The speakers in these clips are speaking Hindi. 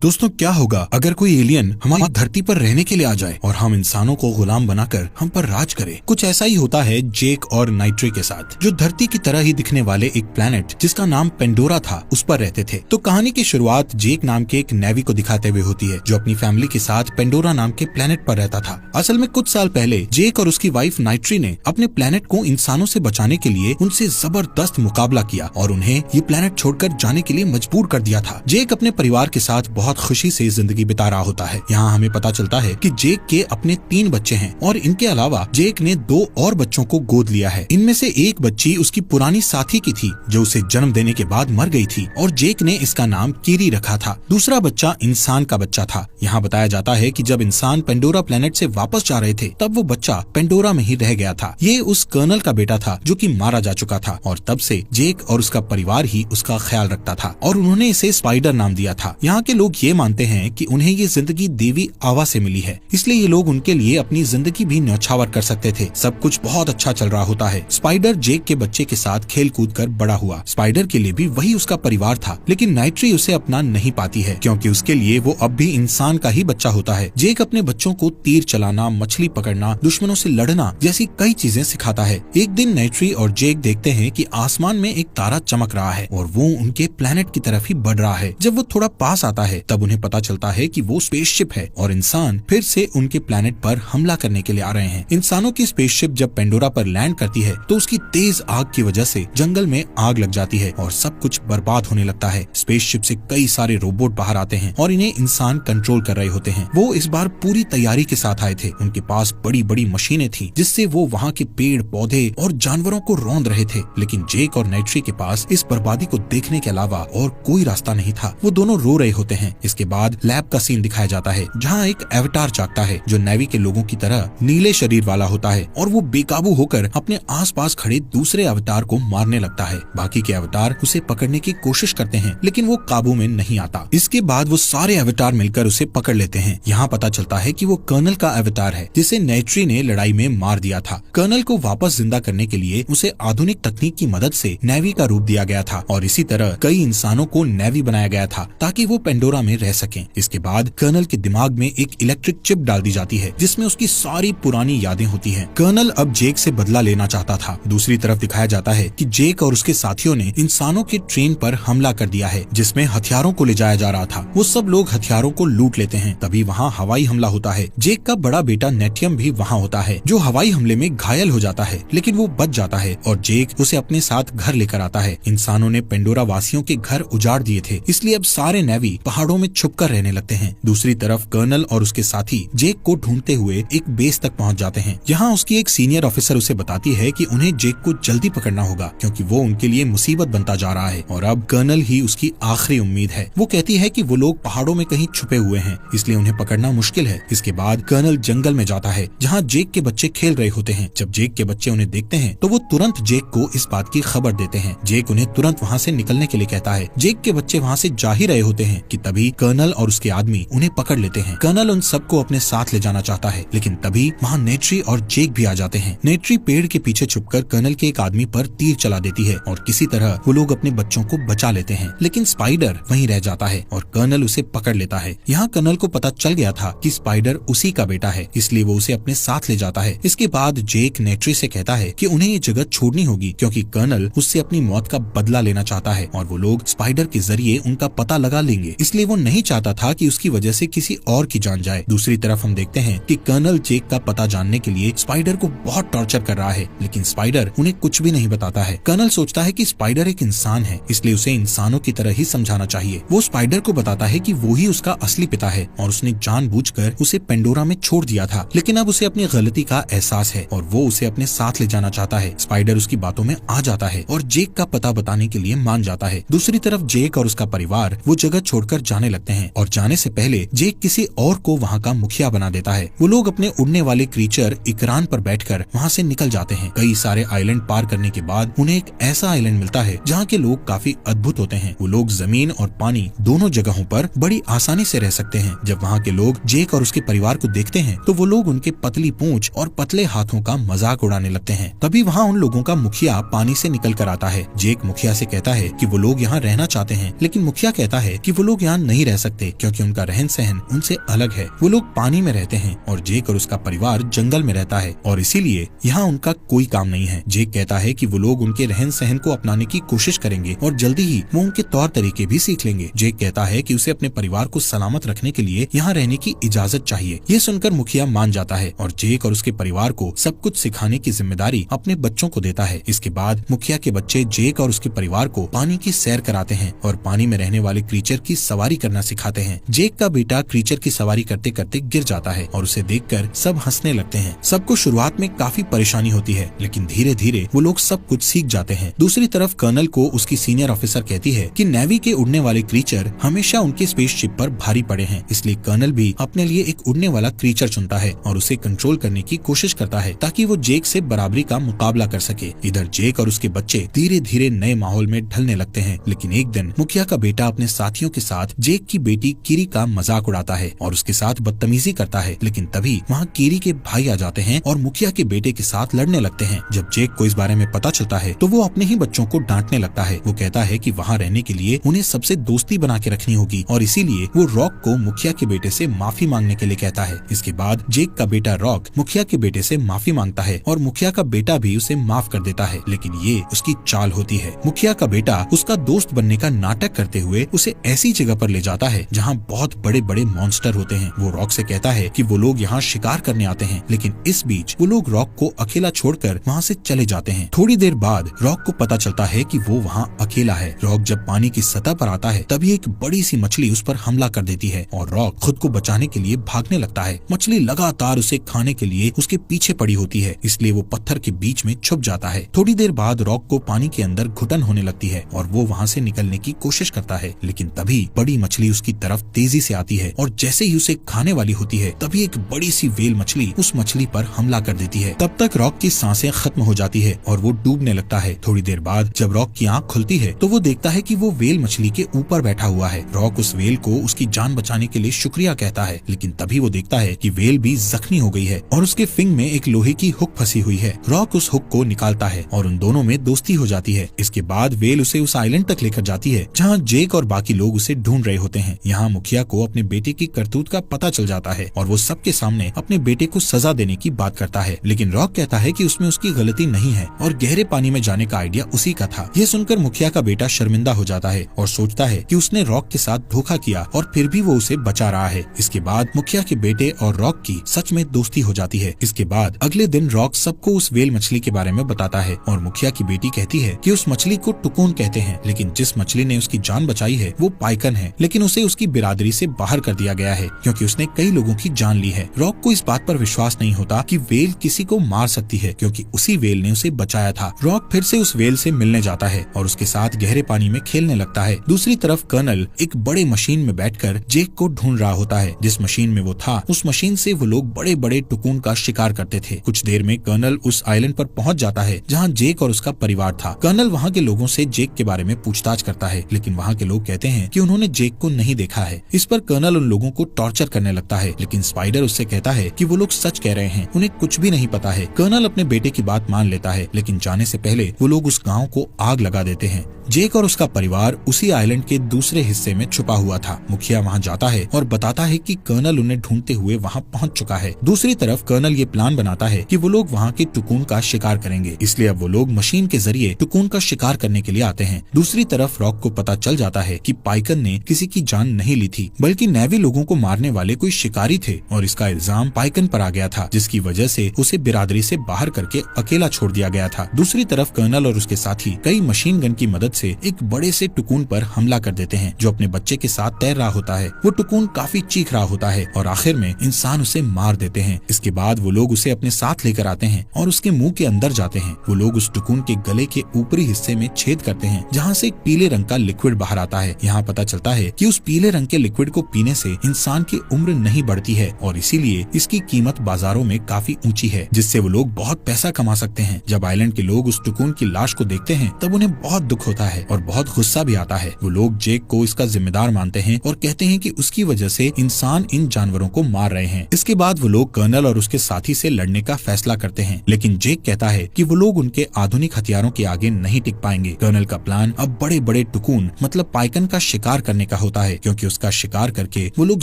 दोस्तों, क्या होगा अगर कोई एलियन हमारी धरती पर रहने के लिए आ जाए और हम इंसानों को गुलाम बनाकर हम पर राज करे। कुछ ऐसा ही होता है जेक और नाइट्री के साथ, जो धरती की तरह ही दिखने वाले एक प्लेनेट जिसका नाम पेंडोरा था उस पर रहते थे। तो कहानी की शुरुआत जेक नाम के एक नेवी को दिखाते हुए होती है, जो अपनी फैमिली के साथ पेंडोरा नाम के प्लेनेट पर रहता था। असल में कुछ साल पहले जेक और उसकी वाइफ नाइट्री ने अपने प्लेनेट को इंसानों से बचाने के लिए उनसे जबरदस्त मुकाबला किया और उन्हें ये प्लेनेट छोड़कर जाने के लिए मजबूर कर दिया था। जेक अपने परिवार के साथ बहुत खुशी से जिंदगी बिता रहा होता है। यहाँ हमें पता चलता है कि जेक के अपने 3 बच्चे हैं और इनके अलावा जेक ने 2 और बच्चों को गोद लिया है। इनमें से एक बच्ची उसकी पुरानी साथी की थी जो उसे जन्म देने के बाद मर गई थी और जेक ने इसका नाम कीरी रखा था। दूसरा बच्चा इंसान का बच्चा था। यहाँ बताया जाता है कि जब इंसान पेंडोरा प्लेनेट से वापस जा रहे थे तब वो बच्चा पेंडोरा में ही रह गया था। ये उस कर्नल का बेटा था जो कि मारा जा चुका था और तब से जेक और उसका परिवार ही उसका ख्याल रखता था और उन्होंने इसे स्पाइडर नाम दिया था। यहाँ के लोग ये मानते हैं कि उन्हें ये जिंदगी देवी आवा से मिली है, इसलिए ये लोग उनके लिए अपनी जिंदगी भी न्यौछावर कर सकते थे। सब कुछ बहुत अच्छा चल रहा होता है। स्पाइडर जेक के बच्चे के साथ खेल कूद कर बड़ा हुआ। स्पाइडर के लिए भी वही उसका परिवार था, लेकिन नाइट्री उसे अपना नहीं पाती है क्योंकि उसके लिए वो अब भी इंसान का ही बच्चा होता है। जेक अपने बच्चों को तीर चलाना, मछली पकड़ना, दुश्मनों से लड़ना जैसी कई चीजें सिखाता है। एक दिन नाइट्री और जेक देखते हैं कि आसमान में एक तारा चमक रहा है और वो उनके प्लेनेट की तरफ ही बढ़ रहा है। जब वो थोड़ा पास आता है तब उन्हें पता चलता है कि वो स्पेसशिप है और इंसान फिर से उनके प्लेनेट पर हमला करने के लिए आ रहे हैं। इंसानों की स्पेसशिप जब पेंडोरा पर लैंड करती है तो उसकी तेज आग की वजह से जंगल में आग लग जाती है और सब कुछ बर्बाद होने लगता है। स्पेसशिप से कई सारे रोबोट बाहर आते हैं और इन्हें इंसान कंट्रोल कर रहे होते हैं। वो इस बार पूरी तैयारी के साथ आए थे। उनके पास बड़ी बड़ी मशीनें थी जिससे वो वहाँ के पेड़ पौधे और जानवरों को रौंद रहे थे, लेकिन जेक और नाइट्री के पास इस बर्बादी को देखने के अलावा और कोई रास्ता नहीं था। वो दोनों रो रहे होते हैं। इसके बाद लैब का सीन दिखाया जाता है जहाँ एक एवतार जागता है जो नेवी के लोगों की तरह नीले शरीर वाला होता है और वो बेकाबू होकर अपने आसपास खड़े दूसरे अवतार को मारने लगता है। बाकी के अवतार उसे पकड़ने की कोशिश करते हैं लेकिन वो काबू में नहीं आता। इसके बाद वो सारे अवतार मिलकर उसे पकड़ लेते हैं। यहाँ पता चलता है कि वो कर्नल का अवतार है जिसे नाइट्री ने लड़ाई में मार दिया था। कर्नल को वापस जिंदा करने के लिए उसे आधुनिक तकनीक की मदद से नेवी का रूप दिया गया था और इसी तरह कई इंसानों को नेवी बनाया गया था ताकि वो पेंडोरा में रह सकें। इसके बाद कर्नल के दिमाग में एक इलेक्ट्रिक चिप डाल दी जाती है जिसमें उसकी सारी पुरानी यादें होती हैं। कर्नल अब जेक से बदला लेना चाहता था। दूसरी तरफ दिखाया जाता है कि जेक और उसके साथियों ने इंसानों के ट्रेन पर हमला कर दिया है जिसमें हथियारों को ले जाया जा रहा था। वो सब लोग हथियारों को लूट लेते हैं। तभी वहाँ हवाई हमला होता है। जेक का बड़ा बेटा नेटियम भी वहाँ होता है जो हवाई हमले में घायल हो जाता है, लेकिन वो बच जाता है और जेक उसे अपने साथ घर लेकर आता है। इंसानों ने पेंडोरा वासियों के घर उजाड़ दिए थे, इसलिए अब सारे नेवी पहाड़ों में छुपकर रहने लगते हैं। दूसरी तरफ कर्नल और उसके साथी जेक को ढूंढते हुए एक बेस तक पहुंच जाते हैं। यहाँ उसकी एक सीनियर ऑफिसर उसे बताती है कि उन्हें जेक को जल्दी पकड़ना होगा क्योंकि वो उनके लिए मुसीबत बनता जा रहा है और अब कर्नल ही उसकी आखिरी उम्मीद है। वो कहती है कि वो लोग पहाड़ों में कहीं छुपे हुए हैं, इसलिए उन्हें पकड़ना मुश्किल है। इसके बाद कर्नल जंगल में जाता है जहाँ जेक के बच्चे खेल रहे होते हैं। जब जेक के बच्चे उन्हें देखते हैं तो वो तुरंत जेक को इस बात की खबर देते हैं। जेक उन्हें तुरंत वहाँ से निकलने के लिए कहता है। जेक के बच्चे वहाँ से जा ही रहे होते हैं कि तभी कर्नल और उसके आदमी उन्हें पकड़ लेते हैं। कर्नल उन सबको अपने साथ ले जाना चाहता है, लेकिन तभी वहाँ नेट्री और जेक भी आ जाते हैं। नेट्री पेड़ के पीछे छुपकर कर्नल के एक आदमी पर तीर चला देती है और किसी तरह वो लोग अपने बच्चों को बचा लेते हैं, लेकिन स्पाइडर वहीं रह जाता है और कर्नल उसे पकड़ लेता है। यहाँ कर्नल को पता चल गया था कि स्पाइडर उसी का बेटा है, इसलिए वो उसे अपने साथ ले जाता है। इसके बाद जेक नेट्री से कहता है कि उन्हें ये जगह छोड़नी होगी क्योंकि कर्नल उससे अपनी मौत का बदला लेना चाहता है और वो लोग स्पाइडर के जरिए उनका पता लगा लेंगे, इसलिए वो नहीं चाहता था कि उसकी वजह से किसी और की जान जाए। दूसरी तरफ हम देखते हैं कि कर्नल जेक का पता जानने के लिए स्पाइडर को बहुत टॉर्चर कर रहा है, लेकिन स्पाइडर उन्हें कुछ भी नहीं बताता है। कर्नल सोचता है कि स्पाइडर एक इंसान है, इसलिए उसे इंसानों की तरह ही समझाना चाहिए। वो स्पाइडर को बताता है कि वो ही उसका असली पिता है और उसने जानबूझकर उसे पेंडोरा में छोड़ दिया था, लेकिन अब उसे अपनी गलती का एहसास है और वो उसे अपने साथ ले जाना चाहता है। स्पाइडर उसकी बातों में आ जाता है और जेक का पता बताने के लिए मान जाता है। दूसरी तरफ जेक और उसका परिवार वो जगह छोड़कर जाने लगते हैं और जाने से पहले जेक किसी और को वहाँ का मुखिया बना देता है। वो लोग अपने उड़ने वाले क्रीचर इकरान पर बैठकर वहाँ से निकल जाते हैं। कई सारे आइलैंड पार करने के बाद उन्हें एक ऐसा आइलैंड मिलता है जहाँ के लोग काफी अद्भुत होते हैं। वो लोग जमीन और पानी दोनों जगहों पर बड़ी आसानी से रह सकते हैं। जब वहाँ के लोग जेक और उसके परिवार को देखते हैं तो वो लोग उनके पतली पूंछ और पतले हाथों का मजाक उड़ाने लगते हैं। तभी वहाँ उन लोगों का मुखिया पानी से निकल कर आता है। जेक मुखिया से कहता है कि वो लोग यहाँ रहना चाहते हैं, लेकिन मुखिया कहता है कि वो लोग यहाँ नहीं रह सकते क्योंकि उनका रहन सहन उनसे अलग है। वो लोग पानी में रहते हैं और जेक और उसका परिवार जंगल में रहता है और इसीलिए यहाँ उनका कोई काम नहीं है। जेक कहता है कि वो लोग उनके रहन सहन को अपनाने की कोशिश करेंगे और जल्दी ही वो उनके तौर तरीके भी सीख लेंगे। जेक कहता है कि उसे अपने परिवार को सलामत रखने के लिए यहाँ रहने की इजाजत चाहिए। ये सुनकर मुखिया मान जाता है और जेक और उसके परिवार को सब कुछ सिखाने की जिम्मेदारी अपने बच्चों को देता है। इसके बाद मुखिया के बच्चे जेक और उसके परिवार को पानी की सैर कराते हैं और पानी में रहने वाले क्रीचर की सवारी करना सिखाते हैं। जेक का बेटा क्रीचर की सवारी करते करते गिर जाता है और उसे देखकर सब हंसने लगते हैं। सबको शुरुआत में काफी परेशानी होती है लेकिन धीरे धीरे वो लोग सब कुछ सीख जाते हैं। दूसरी तरफ कर्नल को उसकी सीनियर ऑफिसर कहती है कि नेवी के उड़ने वाले क्रीचर हमेशा उनके स्पेसशिप पर भारी पड़े हैं, इसलिए कर्नल भी अपने लिए एक उड़ने वाला क्रीचर चुनता है और उसे कंट्रोल करने की कोशिश करता है ताकि वो जेक से बराबरी का मुकाबला कर सके। इधर जेक और उसके बच्चे धीरे धीरे नए माहौल में ढलने लगते हैं। लेकिन एक दिन मुखिया का बेटा अपने साथियों के साथ जेक की बेटी कीरी का मजाक उड़ाता है और उसके साथ बदतमीजी करता है। लेकिन तभी वहाँ कीरी के भाई आ जाते हैं और मुखिया के बेटे के साथ लड़ने लगते हैं। जब जेक को इस बारे में पता चलता है तो वो अपने ही बच्चों को डांटने लगता है। वो कहता है कि वहाँ रहने के लिए उन्हें सबसे दोस्ती बना के रखनी होगी और इसीलिए वो रॉक को मुखिया के बेटे से माफी मांगने के लिए कहता है। इसके बाद जेक का बेटा रॉक मुखिया के बेटे से माफी मांगता है और मुखिया का बेटा भी उसे माफ कर देता है। लेकिन ये उसकी चाल होती है। मुखिया का बेटा उसका दोस्त बनने का नाटक करते हुए उसे ऐसी जगह पर ले जाता है जहाँ बहुत बड़े बड़े मॉन्स्टर होते हैं। वो रॉक से कहता है कि वो लोग यहाँ शिकार करने आते हैं, लेकिन इस बीच वो लोग रॉक को अकेला छोड़कर वहाँ से चले जाते हैं। थोड़ी देर बाद रॉक को पता चलता है कि वो वहाँ अकेला है। रॉक जब पानी की सतह पर आता है तभी एक बड़ी सी मछली उस पर हमला कर देती है और रॉक खुद को बचाने के लिए भागने लगता है। मछली लगातार उसे खाने के लिए उसके पीछे पड़ी होती है, इसलिए वो पत्थर के बीच में छुप जाता है। थोड़ी देर बाद रॉक को पानी के अंदर घुटन होने लगती है और वो वहाँ से निकलने की कोशिश करता है, लेकिन तभी बड़ी मछली उसकी तरफ तेजी से आती है और जैसे ही उसे खाने वाली होती है तभी एक बड़ी सी व्हेल मछली उस मछली पर हमला कर देती है। तब तक रॉक की सांसें खत्म हो जाती है और वो डूबने लगता है। थोड़ी देर बाद जब रॉक की आंख खुलती है तो वो देखता है कि वो व्हेल मछली के ऊपर बैठा हुआ है। रॉक उस व्हेल को उसकी जान बचाने के लिए शुक्रिया कहता है, लेकिन तभी वो देखता है कि व्हेल भी जख्मी हो गई है और उसके फिंग में एक लोहे की हुक फंसी हुई है। रॉक उस हुक को निकालता है और उन दोनों में दोस्ती हो जाती है। इसके बाद व्हेल उसे उस आइलैंड तक लेकर जाती है जहाँ जेक और बाकी लोग उसे ढूंढ रहे होते हैं। यहाँ मुखिया को अपने बेटे की करतूत का पता चल जाता है और वो सबके सामने अपने बेटे को सजा देने की बात करता है, लेकिन रॉक कहता है कि उसमें उसकी गलती नहीं है और गहरे पानी में जाने का आइडिया उसी का था। ये सुनकर मुखिया का बेटा शर्मिंदा हो जाता है और सोचता है कि उसने रॉक के साथ धोखा किया और फिर भी वो उसे बचा रहा है। इसके बाद मुखिया के बेटे और रॉक की सच में दोस्ती हो जाती है। इसके बाद अगले दिन रॉक सबको उस व्हेल मछली के बारे में बताता है और मुखिया की बेटी कहती है कि उस मछली को टुकून कहते हैं, लेकिन जिस मछली ने उसकी जान बचाई है वो पाइकन है, लेकिन उसे उसकी बिरादरी से बाहर कर दिया गया है क्योंकि उसने कई लोगों की जान ली है। रॉक को इस बात पर विश्वास नहीं होता कि व्हेल किसी को मार सकती है क्योंकि उसी व्हेल ने उसे बचाया था। रॉक फिर से उस व्हेल से मिलने जाता है और उसके साथ गहरे पानी में खेलने लगता है। दूसरी तरफ कर्नल एक बड़े मशीन में बैठकर जेक को ढूंढ रहा होता है। जिस मशीन में वो था उस मशीन से वो लोग बड़े बड़े टुकून का शिकार करते थे। कुछ देर में कर्नल उस आइलैंड पर पहुंच जाता है जहां जेक और उसका परिवार था। कर्नल वहां के लोगों से जेक के बारे में पूछताछ करता है, लेकिन वहां के लोग कहते हैं कि उन्होंने जेक को नहीं देखा है। इस पर कर्नल उन लोगों को टॉर्चर करने लगता है, लेकिन स्पाइडर उससे कहता है कि वो लोग सच कह रहे हैं, उन्हें कुछ भी नहीं पता है। कर्नल अपने बेटे की बात मान लेता है, लेकिन जाने से पहले वो लोग उस गाँव को आग लगा देते हैं। जेक और उसका परिवार उसी आइलैंड के दूसरे हिस्से में छुपा हुआ था। मुखिया वहां जाता है और बताता है कि कर्नल उन्हें ढूंढते हुए वहां पहुंच चुका है। दूसरी तरफ कर्नल ये प्लान बनाता है कि वो लोग वहां के टुकून का शिकार करेंगे, इसलिए अब वो लोग मशीन के जरिए टुकून का शिकार करने के लिए आते हैं। दूसरी तरफ रॉक को पता चल जाता है कि पाइकन ने किसी की जान नहीं ली थी, बल्कि नेवी लोगों को मारने वाले कोई शिकारी थे और इसका इल्जाम पाइकन पर आ गया था, जिसकी वजह से उसे बिरादरी से बाहर करके अकेला छोड़ दिया गया था। दूसरी तरफ कर्नल और उसके साथी कई मशीन गन की मदद से एक बड़े से टुकून पर हमला कर देते हैं जो अपने बच्चे के साथ तैर रहा होता है। वो टुकून काफी चीख रहा होता है और आखिर में इंसान उसे मार देते हैं। इसके बाद वो लोग उसे अपने साथ लेकर आते हैं और उसके मुंह के अंदर जाते हैं। वो लोग उस टुकून के गले के ऊपरी हिस्से में छेद करते हैं जहाँ से एक पीले रंग का लिक्विड बाहर आता है। यहाँ पता चलता है कि उस पीले रंग के लिक्विड को पीने से इंसान की उम्र नहीं बढ़ती है और इसीलिए इसकी कीमत बाजारों में काफी ऊंची है, जिससे वो लोग बहुत पैसा कमा सकते हैं। जब आइलैंड के लोग उस टुकून की लाश को देखते हैं तब उन्हें बहुत दुख होता है और बहुत गुस्सा भी आता है। वो लोग जेक को इसका जिम्मेदार मानते हैं और कहते हैं कि उसकी वजह से इंसान इन जानवरों को मार रहे हैं। इसके बाद वो लोग कर्नल और उसके साथी से लड़ने का फैसला करते हैं, लेकिन जेक कहता है कि वो लोग उनके आधुनिक हथियारों के आगे नहीं टिक पाएंगे। कर्नल का प्लान अब बड़े बड़े टुकून मतलब पाइकन का शिकार करने का होता है, क्योंकि उसका शिकार करके वो लोग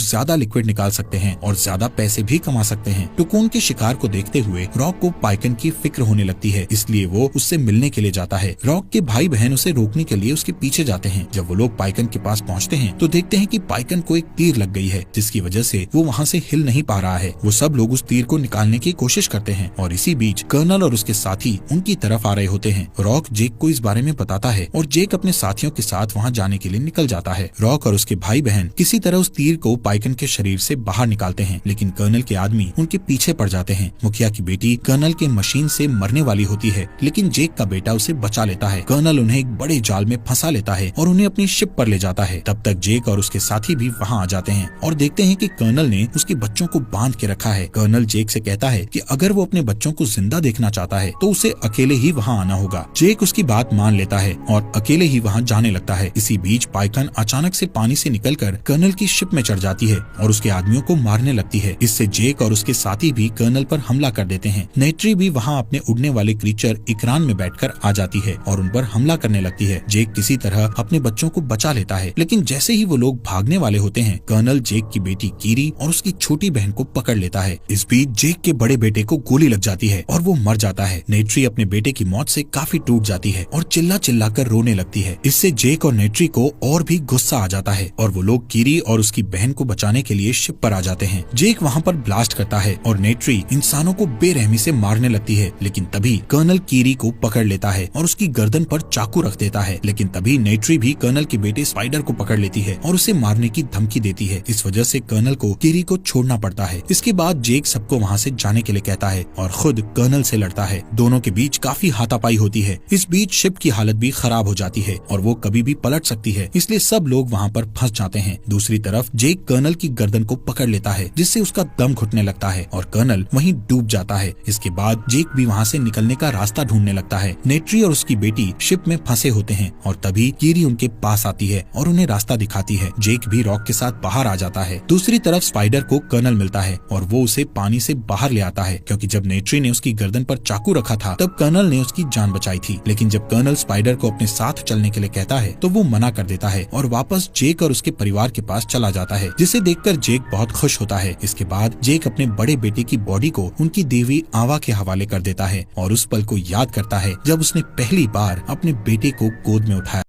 ज्यादा लिक्विड निकाल सकते हैं और ज्यादा पैसे भी कमा सकते हैं। टुकून के शिकार को देखते हुए रॉक को पाइकन की फिक्र होने लगती है, इसलिए वो उससे मिलने के लिए जाता है। रॉक के भाई बहन उसे रोकने के लिए उसके पीछे जाते हैं। जब वो लोग पाइकन के पास पहुँचते हैं तो देखते हैं कि पाइकन को एक तीर लग गई है, जिसकी वजह से वो वहाँ से हिल नहीं पा रहा है। वो सब लोग उस तीर को निकालने की कोशिश करते हैं और इसी बीच कर्नल और उसके साथी उनकी तरफ आ रहे होते हैं। रॉक जेक को इस बारे में बताता है और जेक अपने साथियों के साथ वहाँ जाने के लिए निकल जाता है। रॉक और उसके भाई बहन किसी तरह उस तीर को पाइकन के शरीर से बाहर निकालते हैं, लेकिन कर्नल के आदमी उनके पीछे पड़ जाते हैं। मुखिया की बेटी कर्नल के मशीन से मरने वाली होती है, लेकिन जेक का बेटा उसे बचा लेता है। कर्नल उन्हें एक बड़े जाल में फंसा लेता है और उन्हें अपनी शिप पर ले जाता है। तब तक जेक और उसके साथी भी वहाँ आ जाते हैं और देखते हैं कि कर्नल ने उसके बच्चों को बांध के रखा है। कर्नल जेक से कहता है कि अगर वो अपने बच्चों को जिंदा देखना चाहता है तो उसे अकेले ही वहाँ आना होगा। जेक उसकी बात मान लेता है और अकेले ही वहाँ जाने लगता है। इसी बीच पाइकन अचानक से पानी से निकलकर कर्नल की शिप में चढ़ जाती है और उसके आदमियों को मारने लगती है। इससे जेक और उसके साथी भी कर्नल पर हमला कर देते हैं। नेट्री भी वहाँ अपने उड़ने वाले क्रीचर इकरान में बैठकर आ जाती है और उन पर हमला करने लगती है। जेक किसी तरह अपने बच्चों को बचा लेता है, लेकिन जैसे ही वो लोग भागने वाले होते हैं, कर्नल जेक की बेटी कीरी और उसकी छोटी बहन को पकड़ लेता है। इस बीच जेक के बड़े बेटे को गोली लग जाती है और वो मर जाता है। नेट्री अपने बेटे की मौत से काफी टूट जाती है और चिल्ला चिल्ला कर रोने लगती है। इससे जेक और नेट्री को और भी गुस्सा आ जाता है और वो लोग कीरी और उसकी बहन को बचाने के लिए शिप पर आ जाते हैं। जेक वहाँ पर ब्लास्ट करता है और नेट्री इंसानों को बेरहमी से मारने लगती है, लेकिन तभी कर्नल कीरी को पकड़ लेता है और उसकी गर्दन पर चाकू रख देता है। लेकिन तभी नेट्री भी कर्नल के बेटे स्पाइडर को पकड़ लेती है और उसे मारने की धमकी देती है। इस वजह से कर्नल को कीरी को छोड़ना पड़ता है। इसके बाद जेक सबको वहाँ से जाने के लिए कहता है और खुद कर्नल से लड़ता है। दोनों के बीच काफी हाथापाई होती है। इस बीच शिप की हालत भी खराब हो जाती है और वो कभी भी पलट सकती है, इसलिए सब लोग वहाँ पर फंस जाते हैं। दूसरी तरफ जेक कर्नल की गर्दन को पकड़ लेता है, जिससे उसका दम घुटने लगता है और कर्नल वहीं डूब जाता है। इसके बाद जेक भी वहाँ से निकलने का रास्ता ढूंढने लगता है। नेट्री और उसकी बेटी शिप में फंसे होते हैं और तभी कीरी उनके पास आती है और उन्हें रास्ता दिखाती है। जेक भी रॉक के साथ बाहर आ जाता है। दूसरी तरफ स्पाइडर को कर्नल मिलता है और वो उसे पानी से बाहर ले आता है, क्योंकि जब नेट्री ने उसकी गर्दन पर चाकू रखा था तब कर्नल ने उसकी जान बचाई थी। लेकिन जब कर्नल स्पाइडर को अपने साथ चलने के लिए कहता है तो वो मना कर देता है और वापस जेक और उसके परिवार के पास चला जाता है, जिसे देखकर जेक बहुत खुश होता है। इसके बाद जेक अपने बड़े बेटे की बॉडी को उनकी देवी आवा के हवाले कर देता है और उस पल को याद करता है जब उसने पहली बार अपने बेटे को गोद में उठाया।